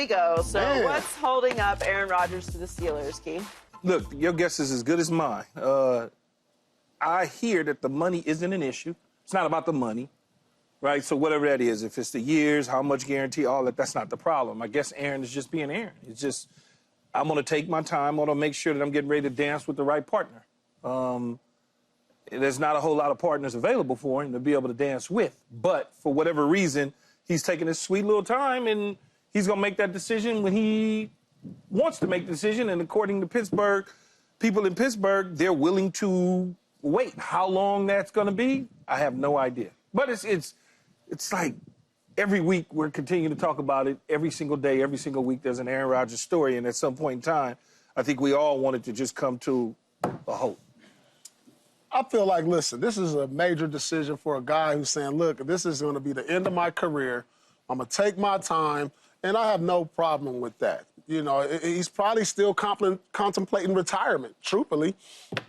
we go. So what's holding up Aaron Rodgers to the Steelers, Key? Look, your guess is as good as mine. I hear that the money isn't an issue. It's not about the money, right? So whatever that is, if it's the years, how much guarantee, all that, that's not the problem. I guess Aaron is just being Aaron. It's just, I'm going to take my time. I'm going to make sure that I'm getting ready to dance with the right partner. There's not a whole lot of partners available for him to be able to dance with. But for whatever reason, he's taking his sweet little time, and he's going to make that decision when he wants to make the decision. And according to Pittsburgh, people in Pittsburgh, they're willing to wait. How long that's going to be, I have no idea. But it's like every week we're continuing to talk about it. Every single day, every single week, there's an Aaron Rodgers story. And at some point in time, I think we all wanted to just come to a hope. I feel like, listen, this is a major decision for a guy who's saying, look, this is going to be the end of my career. I'm going to take my time, and I have no problem with that. You know, he's probably still contemplating retirement, truthfully.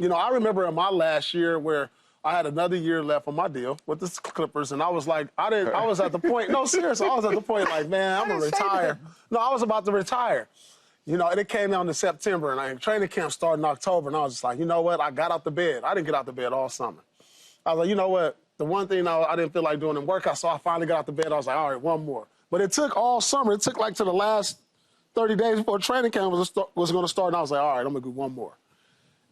You know, I remember in my last year where I had another year left on my deal with the Clippers, and I was like, I was at the point, no, seriously, I was at the point like, man, I'm going to retire. No, I was about to retire. You know, and it came down to September, and training camp started in October, and I was just like, you know what? I got out the bed. I didn't get out the bed all summer. I was like, you know what? The one thing I didn't feel like doing in workout, so I finally got out the bed. I was like, all right, one more. But it took all summer. It took like to the last 30 days before training camp was going to start, and I was like, all right, I'm going to do one more.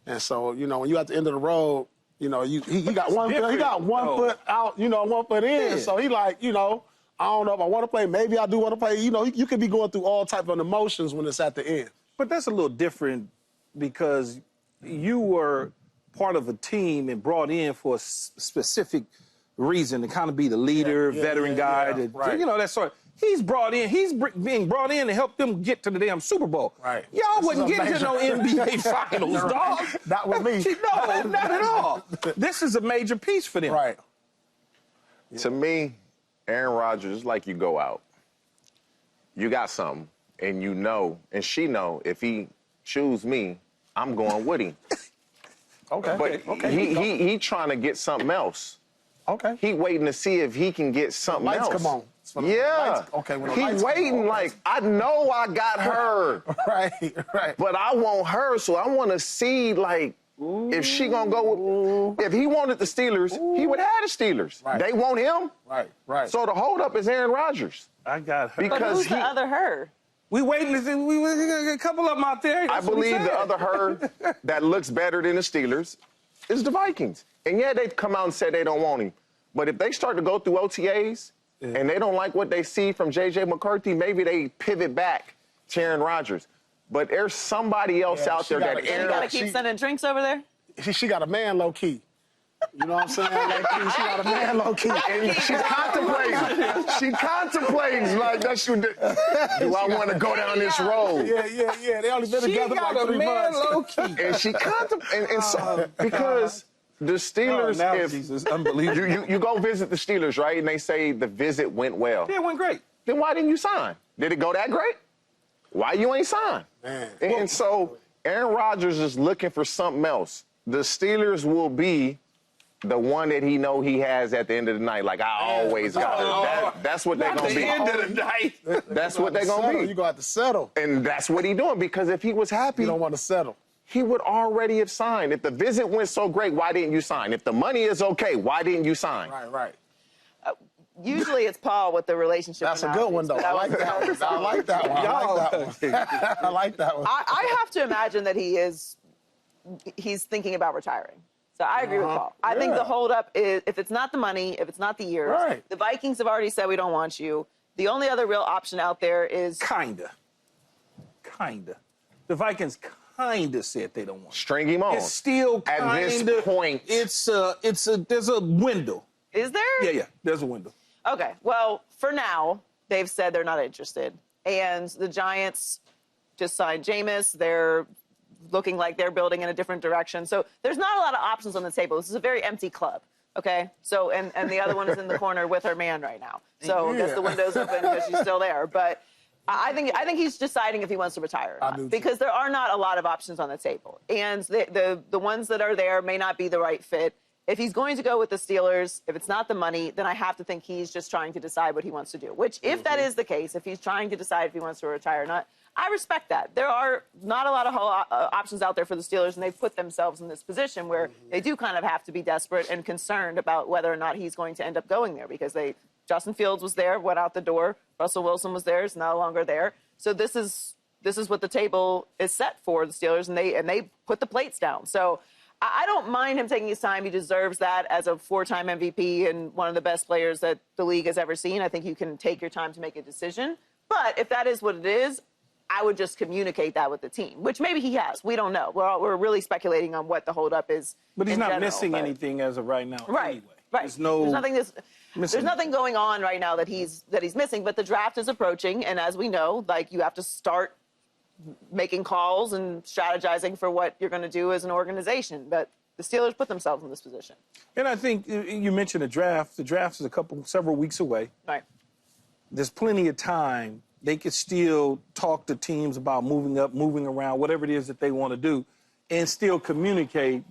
And so, you know, when you're at the end of the road, you know, he got one foot out, you know, 1 foot in. Yeah. So he like, you know, I don't know if I want to play. Maybe I do want to play. You know, you could be going through all type of emotions when it's at the end. But that's a little different because you were part of a team and brought in for a specific reason to kind of be the leader, veteran guy. Right. You know, that sort of. He's being brought in to help them get to the damn Super Bowl. Right. Y'all wouldn't get to no NBA Finals, dog. Not with me. No, not at all. This is a major piece for them. Right. Yeah. To me, Aaron Rodgers is like you go out. You got something, and you know, and she know, if he choose me, I'm going with him. Okay. But he trying to get something else. Okay. He waiting to see if he can get something else. Lights come on. Yeah. Okay. He waiting like, I know I got her. Right. But I want her, so I want to see, like, if she gonna go with, if he wanted the Steelers, he would have the Steelers. Right. They want him. Right. So the holdup is Aaron Rodgers. I got her. But who's the other her? We waiting to see. We a couple of them out there. I believe the other her that looks better than the Steelers is the Vikings. And yeah, they've come out and said they don't want him. But if they start to go through OTAs and they don't like what they see from J.J. McCarthy, maybe they pivot back to Aaron Rodgers. But there's somebody else out there that Aaron... You got to keep sending drinks over there? She got a man low-key. You know what I'm saying? Like, she got a man low-key. And she's contemplating. She contemplates like, do I want to go down this road? Yeah. They only been together like 3 months. She got a man low-key. And she contemplates. And so, because the Steelers, Jesus, unbelievable. You go visit the Steelers, right? And they say the visit went well. Yeah, it went great. Then why didn't you sign? Did it go that great? Why you ain't signed? Man. And so Aaron Rodgers is looking for something else. The Steelers will be the one that he know he has at the end of the night. Like, I always got it. That's what they're going to be. At the end of the night. That's what they're going to be. You're going to have to settle. And that's what he's doing, because if he was happy... You don't want to settle. He would already have signed. If the visit went so great, why didn't you sign? If the money is okay, why didn't you sign? Right. Usually it's Paul with the relationship. That's a good one, though. I like that one. I like that one. I like that one. I have to imagine that he's thinking about retiring. So I agree with Paul. I think the holdup is, if it's not the money, if it's not the years, the Vikings have already said we don't want you. The only other real option out there is... Kinda. The Vikings kinda said they don't want you. String him on. It's still kinda... At this point... There's a window. Is there? Yeah, there's a window. Okay, well, for now, they've said they're not interested. And the Giants just signed Jameis. They're looking like they're building in a different direction. So there's not a lot of options on the table. This is a very empty club, okay? So, and the other one is in the corner with her man right now. So I guess the window's open because she's still there. But I think he's deciding if he wants to retire or not, because there are not a lot of options on the table. And the ones that are there may not be the right fit. if he's going to go with the Steelers, if it's not the money, then I have to think he's just trying to decide what he wants to do. Which, if that is the case, if he's trying to decide if he wants to retire or not, I respect that. There are not a lot of options out there for the Steelers, and they've put themselves in this position where they do kind of have to be desperate and concerned about whether or not he's going to end up going there, because Justin Fields was there, went out the door. Russell Wilson was there, is no longer there. So this is what the table is set for the Steelers, and they put the plates down. So I don't mind him taking his time. He deserves that as a 4-time MVP and one of the best players that the league has ever seen. I think you can take your time to make a decision. But if that is what it is, I would just communicate that with the team, which maybe he has. We don't know. We're really speculating on what the holdup is. But he's not missing anything as of right now. Right. Anyway. Right. There's nothing going on right now that he's missing. But the draft is approaching, and as we know, like, you have to start making calls and strategizing for what you're going to do as an organization. But the Steelers put themselves in this position. And I think you mentioned the draft. The draft is several weeks away. Right. There's plenty of time. They could still talk to teams about moving up, moving around, whatever it is that they want to do, and still communicate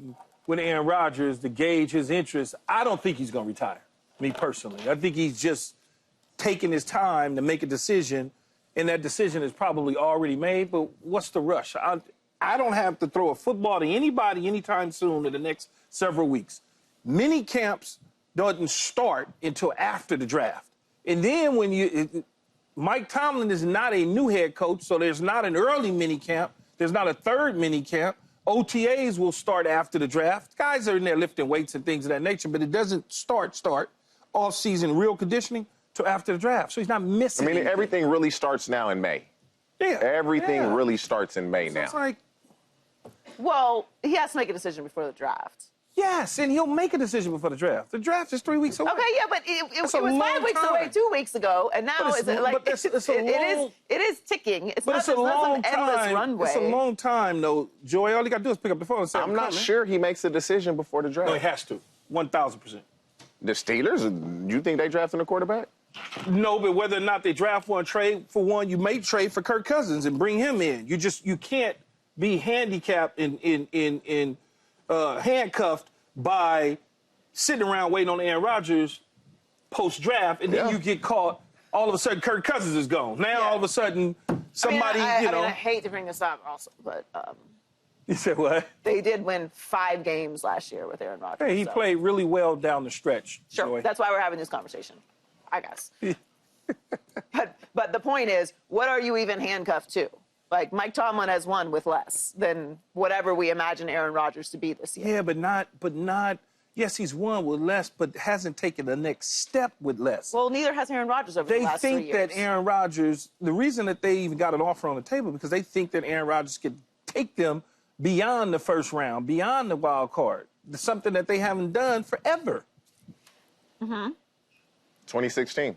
with Aaron Rodgers to gauge his interest. I don't think he's going to retire, me personally. I think he's just taking his time to make a decision, and that decision is probably already made, but what's the rush? I don't have to throw a football to anybody anytime soon in the next several weeks. Mini camps doesn't start until after the draft. And then Mike Tomlin is not a new head coach, so there's not an early mini camp. There's not a third mini camp. OTAs will start after the draft. Guys are in there lifting weights and things of that nature, but it doesn't start off-season real conditioning till after the draft. So he's not missing anything. Everything really starts now in May. Yeah. Everything really starts in May now. It's like, well, he has to make a decision before the draft. yes, and he'll make a decision before the draft. The draft is 3 weeks away. Okay, yeah, but it was a 5 long weeks time. away 2 weeks ago, and now it is ticking. It's not some endless runway. It's a long time, though, Joy. All you got to do is pick up the phone and say, I'm not sure he makes a decision before the draft. No, he has to. 1,000%. The Steelers, you think they drafting a quarterback? No, but whether or not they draft one, trade for one, you may trade for Kirk Cousins and bring him in. You can't be handicapped in handcuffed by sitting around waiting on Aaron Rodgers post-draft, and then you get caught. All of a sudden, Kirk Cousins is gone. Now, all of a sudden, somebody, I hate to bring this up also, but you said what? they did win 5 games last year with Aaron Rodgers. Hey, he played really well down the stretch. Sure, Joy. that's why we're having this conversation, I guess. But the point is, what are you even handcuffed to? Like, Mike Tomlin has won with less than whatever we imagine Aaron Rodgers to be this year. Yeah, but not. Yes, he's won with less, but hasn't taken the next step with less. Well, neither has Aaron Rodgers over the last 3 years. They think that Aaron Rodgers, the reason that they even got an offer on the table, because they think that Aaron Rodgers could take them beyond the first round, beyond the wild card. It's something that they haven't done forever. 2016.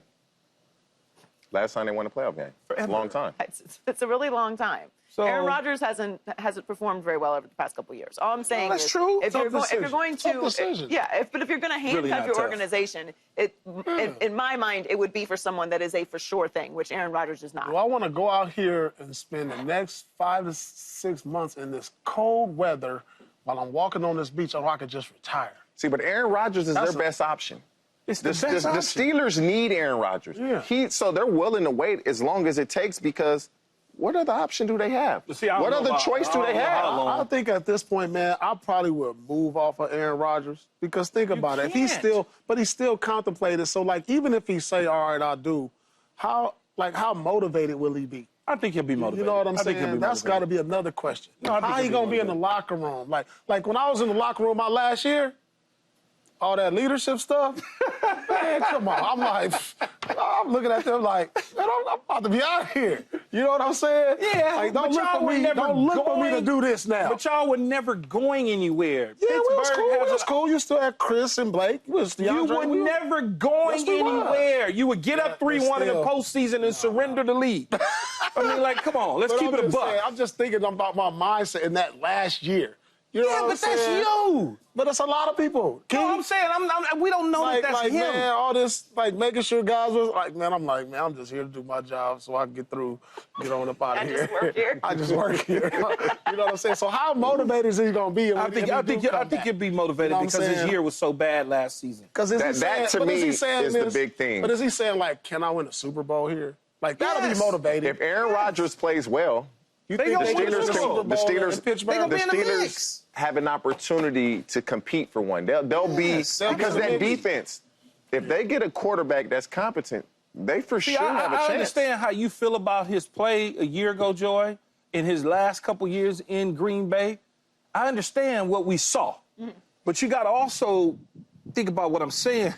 Last time they won a playoff game. It's a long time. It's a really long time. So, Aaron Rodgers hasn't performed very well over the past couple of years. All I'm saying that's is, true. if you're going to, decision. but if you're going to handcuff your organization, in my mind, it would be for someone that is a for sure thing, which Aaron Rodgers is not. Well, I want to go out here and spend the next 5 to 6 months in this cold weather while I'm walking on this beach, or I could just retire. See, but Aaron Rodgers is their best option. It's The Steelers need Aaron Rodgers. Yeah. So they're willing to wait as long as it takes, because what other option do they have? See, What other choice do they have? I think at this point, man, I probably would move off of Aaron Rodgers, because think about it. If he's still contemplating. So, like, even if he say, all right, I'll do, how motivated will he be? I think he'll be motivated. You know what I'm I think he'll saying? be That's got to be another question. No, I think how he'll he be going to be in the motivated. locker room? Like when I was in the locker room my last year, all that leadership stuff, man, come on. I'm looking at them like, man, I'm about to be out of here. You know what I'm saying? Yeah, Like, but y'all were never don't look for me to do this now. But y'all were never going anywhere. Yeah, we was cool. Pittsburgh We was cool. You still had Chris and Blake. You were never going Yes, we anywhere. You would get up 3-1 in the still. postseason and surrender the lead. I mean, like, come on, let's keep it a buck. I'm just thinking about my mindset in that last year. You know Yeah, what but I'm saying? that's you. But it's a lot of people. No, I'm saying we don't know that that's him. Man, all this, like, making sure guys was like, man, I'm just here to do my job so I can get on up out of here. I just work here. I just work here. You know what I'm saying? So how motivated is he going to be? I think you'll be motivated You know what I'm because his saying? year was so bad last season. Because That to me is the big thing. But is he saying, like, can I win a Super Bowl here? Like, that'll be motivated. If Aaron Rodgers plays well, You They think gonna the win the Steelers Super can Bowl. win the Steelers- in Pittsburgh? They gonna the be in the Steelers mix. have an opportunity to compete for one. They'll be Yes, they'll be because in the that mix. defense. If they get a quarterback that's competent, they for See, sure have a I chance. understand how you feel about his play a year ago, Joy, in his last couple years in Green Bay. I understand what we saw. But you got to also think about what I'm saying.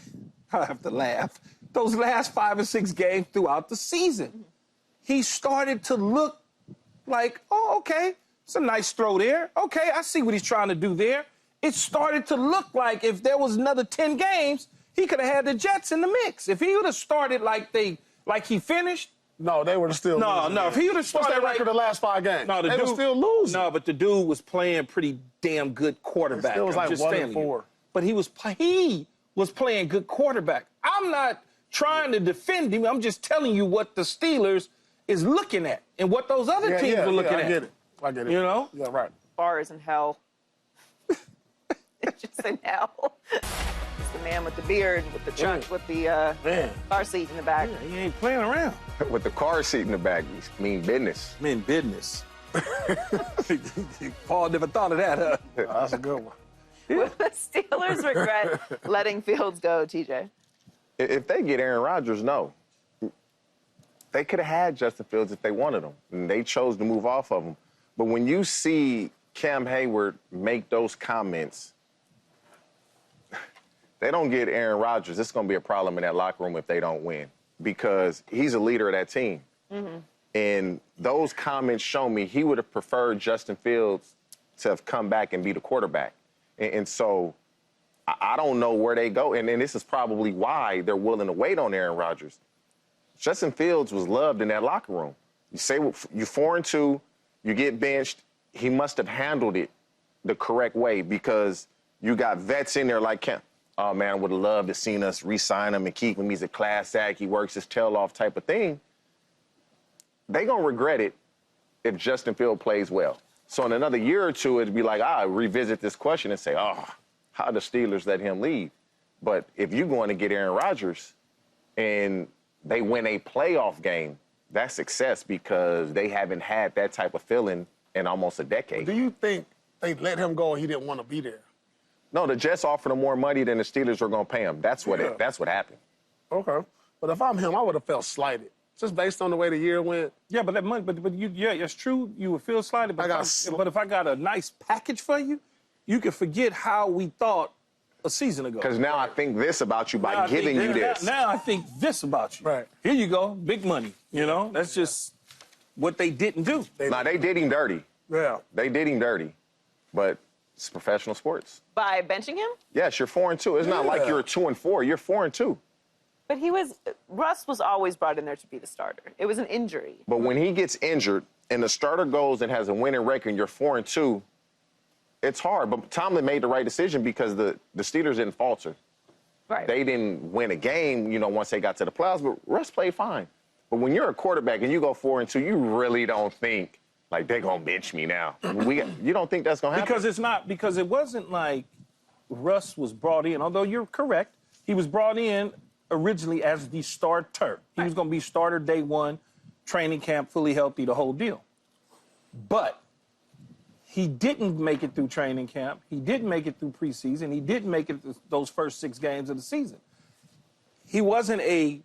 I have to laugh. Those last 5 or 6 games throughout the season, he started to look like, oh, okay, it's a nice throw there. Okay, I see what he's trying to do there. It started to look like if there was another 10 games, he could have had the Jets in the mix. If he would have started like he finished. No, they would have still losing. No, if he would have What's started their like record the last 5 games? No, they were still losing. No, but the dude was playing pretty damn good quarterback. It was like I'm just 1 telling and you. 4. But he was playing good quarterback. I'm not trying to defend him. I'm just telling you what the Steelers is looking at and what those other teams are looking at. I get it. You know? Yeah, right. Bars in hell. Just in hell. It's the man with the beard, with the trunk, with the car seat in the back. Yeah, he ain't playing around. With the car seat in the back, mean business. I'm in business. Paul never thought of that, huh? That's a good one. Will the Steelers regret letting Fields go, TJ? If they get Aaron Rodgers, no. They could have had Justin Fields if they wanted him, and they chose to move off of him. But when you see Cam Hayward make those comments, they don't get Aaron Rodgers, it's going to be a problem in that locker room if they don't win because he's a leader of that team. And those comments show me he would have preferred Justin Fields to have come back and be the quarterback. And so I don't know where they go. And this is probably why they're willing to wait on Aaron Rodgers. Justin Fields was loved in that locker room. You say you're 4-2, you get benched. He must have handled it the correct way because you got vets in there like Kemp. Oh, man, I would have loved to seen us re-sign him and keep him. He's a class act. He works his tail off type of thing. They going to regret it if Justin Fields plays well. So in another year or two, it'd be like, revisit this question and say, how the Steelers let him leave? But if you're going to get Aaron Rodgers and they win a playoff game, that's success because they haven't had that type of feeling in almost a decade. Do you think they let him go and he didn't want to be there? No, the Jets offered him more money than the Steelers were going to pay him. That's what happened. Okay. But if I'm him, I would have felt slighted. Just based on the way the year went. Yeah, but that money, it's true. You would feel slighted. But if I got a nice package for you, you can forget how we thought a season ago. Because now I think this about you by giving you this. Now I think this about you. Right. Here you go, big money. You know, that's just what they didn't do. They did him dirty. Yeah. They did him dirty. But it's professional sports. By benching him? Yes, you're 4-2. It's not like you're 2-4. You're 4-2. But Russ was always brought in there to be the starter. It was an injury. But when he gets injured and the starter goes and has a winning record and you're 4-2, it's hard. But Tomlin made the right decision because the Steelers didn't falter. Right. They didn't win a game, once they got to the playoffs, but Russ played fine. But when you're a quarterback and you go 4-2, you really don't think, like, they're going to bench me now. You don't think that's going to happen? Because it wasn't like Russ was brought in, although you're correct. He was brought in originally as the starter. He was going to be starter day one, training camp, fully healthy, the whole deal. But he didn't make it through training camp. He didn't make it through preseason. He didn't make it through those first 6 games of the season. He wasn't a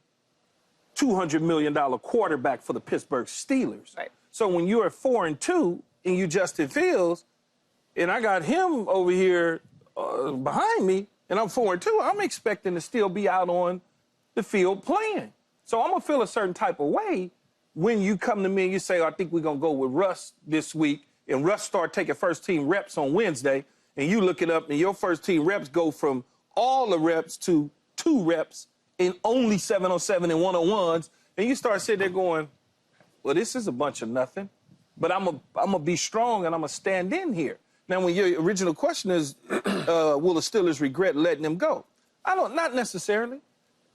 $200 million quarterback for the Pittsburgh Steelers. Right. So when you're at 4-2 and you Justin Fields, and I got him over here behind me, and I'm 4-2, I'm expecting to still be out on the field playing. So I'm going to feel a certain type of way when you come to me and you say, I think we're going to go with Russ this week, and Russ start taking first-team reps on Wednesday, and you look it up, and your first-team reps go from all the reps to 2 reps and only 7-on-7 and 1-on-1s, and you start sitting there going, well, this is a bunch of nothing, but I'm going to be strong, and I'm going to stand in here. Now, when your original question is, will the Steelers regret letting him go? Not necessarily,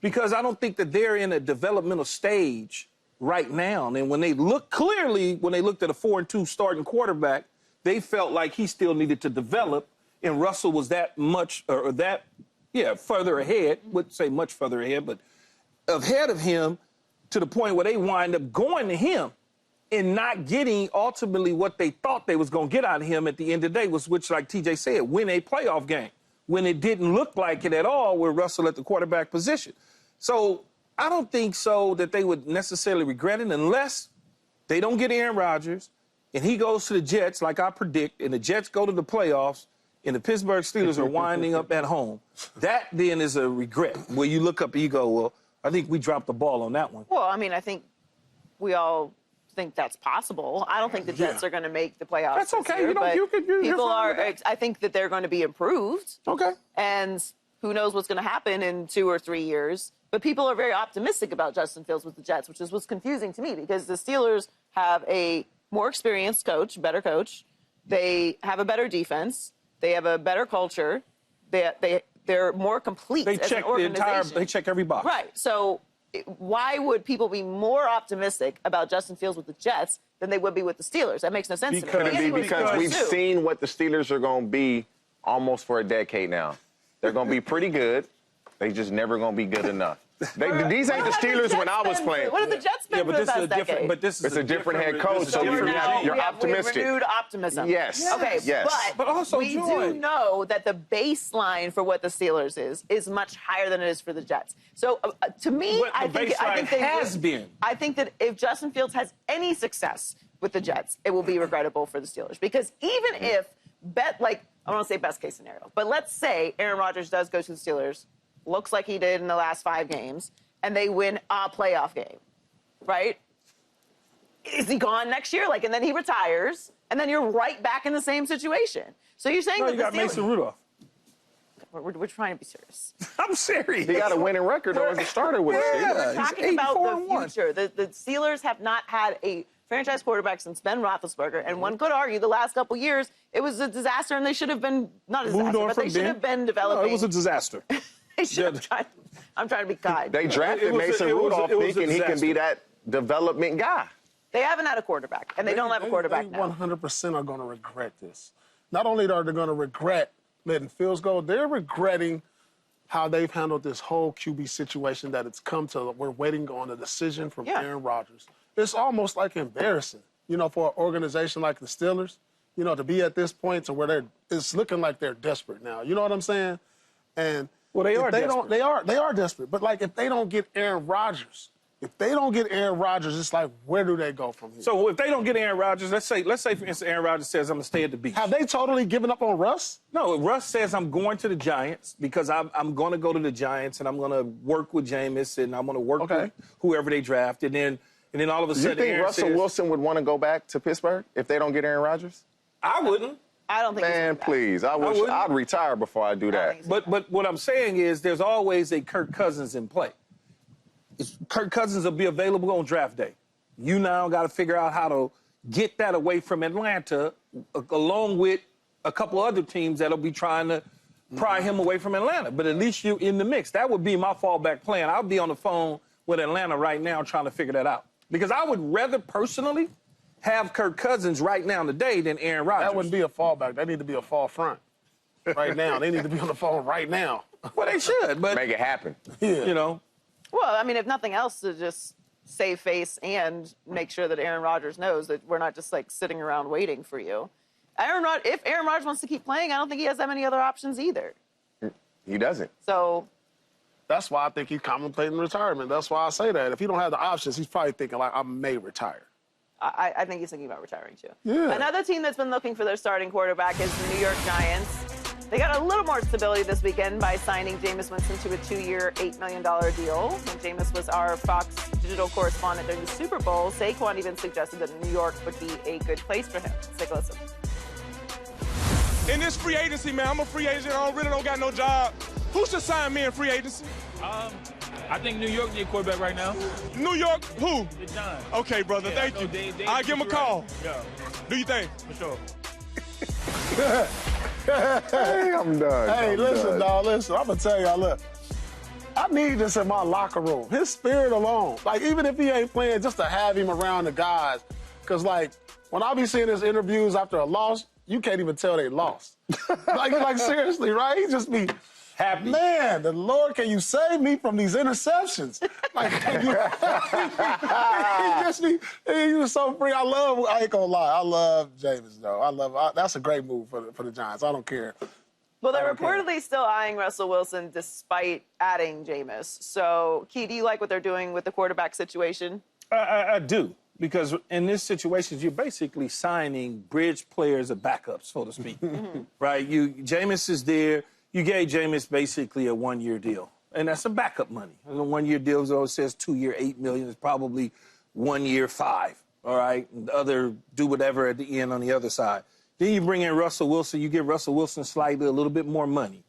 because I don't think that they're in a developmental stage right now. And when they looked at a 4-2 starting quarterback, they felt like he still needed to develop, and Russell was further ahead. Wouldn't say much further ahead, but ahead of him to the point where they wind up going to him and not getting ultimately what they thought they was going to get out of him at the end of the day, which, like TJ said, win a playoff game when it didn't look like it at all with Russell at the quarterback position. So I don't think so that they would necessarily regret it unless they don't get Aaron Rodgers and he goes to the Jets like I predict, and the Jets go to the playoffs and the Pittsburgh Steelers are winding up at home. That then is a regret where you look up and you go, well, I think we dropped the ball on that one. Well, I mean, I think we all think that's possible. I don't think the Jets are going to make the playoffs. That's okay. Year, People are. I think that they're going to be improved. Okay. And who knows what's going to happen in 2 or 3 years. But people are very optimistic about Justin Fields with the Jets, which is what's confusing to me because the Steelers have a more experienced coach, better coach. They have a better defense. They have a better culture. They're more complete as an organization. They check every box. Right. So why would people be more optimistic about Justin Fields with the Jets than they would be with the Steelers? That makes no sense to me. Could it be because we've seen what the Steelers are going to be almost for a decade now? They're going to be pretty good. They just never going to be good enough. These ain't the Steelers when I was playing. What have the Jets been for the past decade? But this is it's a different head coach, so you're optimistic. We have renewed optimism. Yes. Okay, yes. but also we do know that the baseline for what the Steelers is much higher than it is for the Jets. So to me, I think I think that if Justin Fields has any success with the Jets, it will be regrettable for the Steelers because even if I don't want to say best case scenario, but let's say Aaron Rodgers does go to the Steelers. Looks like he did in the last 5 games, and they win a playoff game, right? Is he gone next year? And then he retires, and then you're right back in the same situation. So you're saying that you got Mason Rudolph. We're trying to be serious. I'm serious. He got a winning record though as a starter with We're talking about the future. The Steelers have not had a franchise quarterback since Ben Roethlisberger, and one could argue the last couple years it was a disaster, and they should have been not a disaster, but they should have been developing. No, it was a disaster. I'm trying to be kind. They drafted Mason Rudolph thinking he can be that development guy. They haven't had a quarterback, and they don't have a quarterback now. 100% are going to regret this. Not only are they going to regret letting Fields go, they're regretting how they've handled this whole QB situation that it's come to. We're waiting on a decision from Aaron Rodgers. It's almost like embarrassing, for an organization like the Steelers, to be at this point to where it's looking like they're desperate now. You know what I'm saying? And they are desperate. They are desperate. But if they don't get Aaron Rodgers, it's like, where do they go from here? So if they don't get Aaron Rodgers, let's say for instance, Aaron Rodgers says, I'm going to stay at the beach. Have they totally given up on Russ? No, Russ says, I'm going to the Giants because I'm going to go to the Giants and I'm going to work with Jameis and I'm going to work with whoever they draft. And then all of a sudden, you think Russell Wilson would want to go back to Pittsburgh if they don't get Aaron Rodgers? I wouldn't. I don't think. Man, please. I'd retire before I do that. But what I'm saying is there's always a Kirk Cousins in play. Kirk Cousins will be available on draft day. You now got to figure out how to get that away from Atlanta, along with a couple other teams that'll be trying to pry him away from Atlanta. But at least you're in the mix. That would be my fallback plan. I'll be on the phone with Atlanta right now trying to figure that out. Because I would rather personally have Kirk Cousins right now today than Aaron Rodgers. That wouldn't be a fallback. That need to be a fall front. Right now. They need to be on the phone right now. Well, they should, but make it happen. Yeah. Well, I mean, if nothing else, to just save face and make sure that Aaron Rodgers knows that we're not just sitting around waiting for you. If Aaron Rodgers wants to keep playing, I don't think he has that many other options either. He doesn't. So that's why I think he's contemplating retirement. That's why I say that. If he don't have the options, he's probably thinking I may retire. I think he's thinking about retiring too. Yeah. Another team that's been looking for their starting quarterback is the New York Giants. They got a little more stability this weekend by signing Jameis Winston to a 2-year, $8 million deal. When Jameis was our Fox digital correspondent during the Super Bowl, Saquon even suggested that New York would be a good place for him. Let's take a listen. In this free agency, man, I'm a free agent. I really don't got no job. Who should sign me in free agency? I think New York need a quarterback right now. New York, who? The Giants. Okay, brother, thank you. I'll give him a call. Yeah, Do you think? for sure. Hey, I'm done. Hey, listen, dog, listen. I'm going to tell y'all, look. I need this in my locker room. His spirit alone. Like, even if he ain't playing, just to have him around the guys. Because, like, when I be seeing his interviews after a loss, you can't even tell they lost. like seriously, right? He just be Happy. Man, the Lord, can you save me from these interceptions? Like, can you, he just be, he was so free. I ain't gonna lie, I love Jameis, though. That's a great move for the Giants. I don't care. Well, they're reportedly still eyeing Russell Wilson despite adding Jameis. So, Key, do you like what they're doing with the quarterback situation? I do, because in this situation, you're basically signing bridge players as backups, so to speak. Right? Jameis is there. You gave Jameis basically a one-year deal, and that's a backup money. And a one-year deal, though, it says 2 year, $8 million. It's probably 1 year, 5. All right, and the other do whatever at the end on the other side. Then you bring in Russell Wilson. You give Russell Wilson slightly a little bit more money,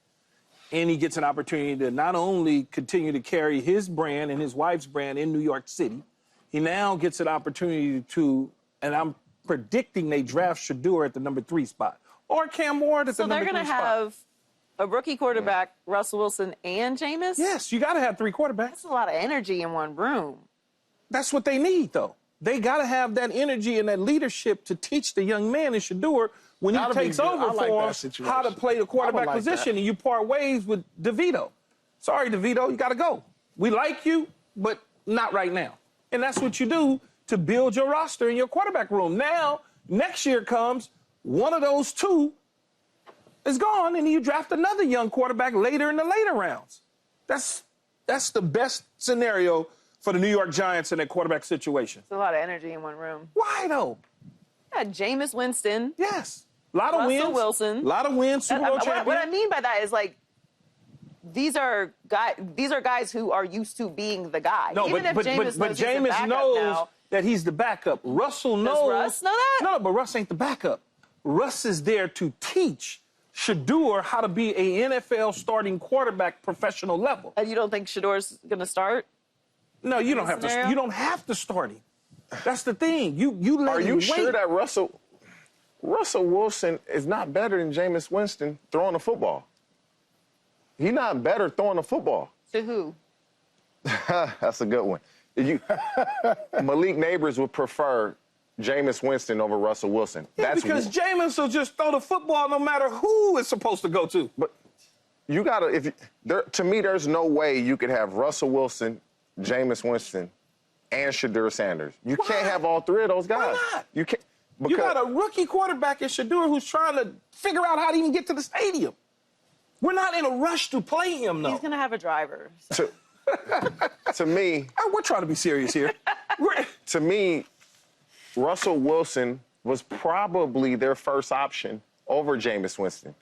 and he gets an opportunity to not only continue to carry his brand and his wife's brand in New York City, he now gets an opportunity to, and I'm predicting they draft Shedeur at the number 3 spot, or Cam Ward at the number 3 spot. So they're going to have a rookie quarterback, Russell Wilson, and Jameis? Yes, you got to have 3 quarterbacks. That's a lot of energy in one room. That's what they need, though. They got to have that energy and that leadership to teach the young man in Shedeur when he takes over for him how to play the quarterback position, and you part ways with DeVito. Sorry, DeVito, you got to go. We like you, but not right now. And that's what you do to build your roster in your quarterback room. Now, next year comes, one of those 2 is gone, and you draft another young quarterback later in the later rounds. That's the best scenario for the New York Giants in that quarterback situation. It's a lot of energy in one room. Why, though? Yeah, Jameis Winston. Yes. A lot of wins. Russell Wilson. A lot of wins, Super Bowl champion. What I mean by that is, like, these are guys who are used to being the guy. No, Even but Jameis knows that he's the backup. Russell knows. Does Russ know that? No, but Russ ain't the backup. Russ is there to teach Shedeur how to be a NFL starting quarterback professional level. And you don't think Shedeur's going to start? No, you don't have to. You don't have to start him. That's the thing. You let Are him you wait. sure that Russell Wilson is not better than Jameis Winston throwing the football? He's not better throwing the football. To who? That's a good one. Malik Neighbors would prefer Jameis Winston over Russell Wilson. Yeah, because Jameis will just throw the football no matter who it's supposed to go to. But you gotta, to me, there's no way you could have Russell Wilson, Jameis Winston, and Shedeur Sanders. You can't have all 3 of those guys. Why not? You can't. You got a rookie quarterback in Shedeur who's trying to figure out how to even get to the stadium. We're not in a rush to play him, though. He's going to have a driver. To me, we're trying to be serious here. To me, Russell Wilson was probably their first option over Jameis Winston.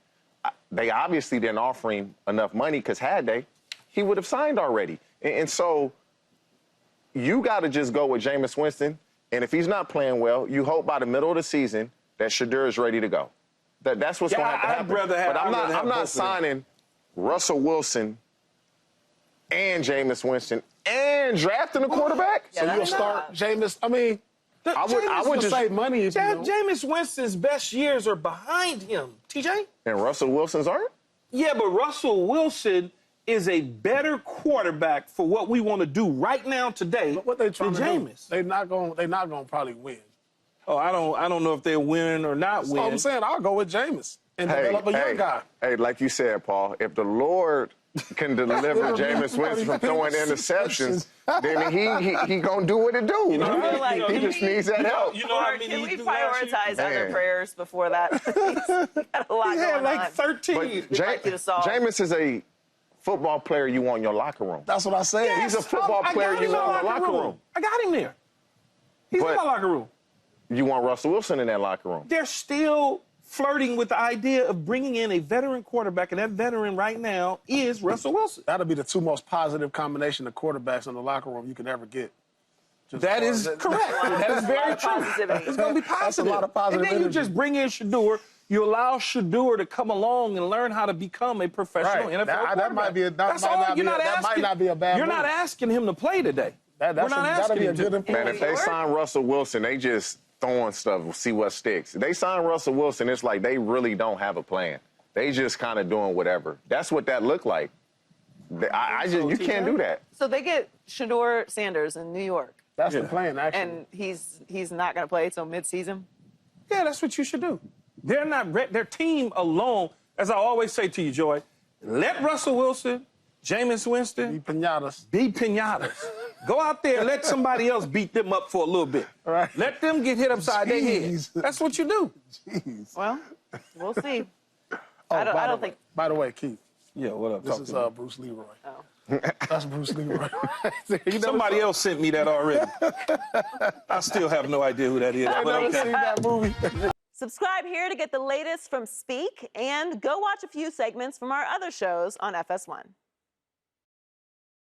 They obviously didn't offer him enough money, because had they, he would have signed already. And so you got to just go with Jameis Winston. And if he's not playing well, you hope by the middle of the season that Shedeur is ready to go. That's what's going to have to happen. But I'm not signing Russell Wilson and Jameis Winston and drafting a quarterback. Yeah, so you'll start Jameis. I mean, I would just save money if Jameis Winston's best years are behind him, TJ. And Russell Wilson's aren't? Yeah, but Russell Wilson is a better quarterback for what we want to do right now today what they trying than to Jameis. Do, they're not going to probably win. Oh, I don't know if they'll win or not win. All I'm saying, I'll go with Jameis and develop a young guy. Hey, like you said, Paul, if the Lord can deliver Jameis Winston from throwing interceptions, then he gonna do what it do. He just needs that help. You know how many Can we he do last year? prioritize other prayers before that? He's got a lot He had going like on. 13. We'd like you to solve. Jameis is a football player you want in your locker room. That's what I said. Yes, He's a football player you want in the locker room. I got him there. He's in my locker room. You want Russell Wilson in that locker room. They're still flirting with the idea of bringing in a veteran quarterback, and that veteran right now is Russell Wilson. That'll be the 2 most positive combination of quarterbacks in the locker room you can ever get. That is correct. That is very true. Positivity. It's going to be positive. That's a lot of positive And then you energy. just bring in Shedeur. You allow Shedeur to come along and learn how to become a professional NFL quarterback. That might be That's all. that might not be a bad You're move. not asking him to play today. We're not asking him to. improvement. Man, if they sign Russell Wilson, they just throwing stuff, see what sticks. They signed Russell Wilson. It's like they really don't have a plan. They just kind of doing whatever. That's what that looked like. You can't do that. So they get Shedeur Sanders in New York, That's the plan, actually. and he's not going to play till midseason. Yeah, that's what you should do. They're not their team alone, as I always say to you, Joy, let Russell Wilson, Jameis Winston Be pinatas. be pinatas. Go out there and let somebody else beat them up for a little bit. Right. Let them get hit upside their head. Jeez. That's what you do. Jeez. Well, we'll see. Oh, I don't think. By the way, Keith, Yeah, what up? this Talk is to me. Bruce Leroy. Oh. That's Bruce Leroy. Somebody else sent me that already. I still have no idea who that is. I But never okay. seen that movie. Subscribe here to get the latest from Speak, and go watch a few segments from our other shows on FS1.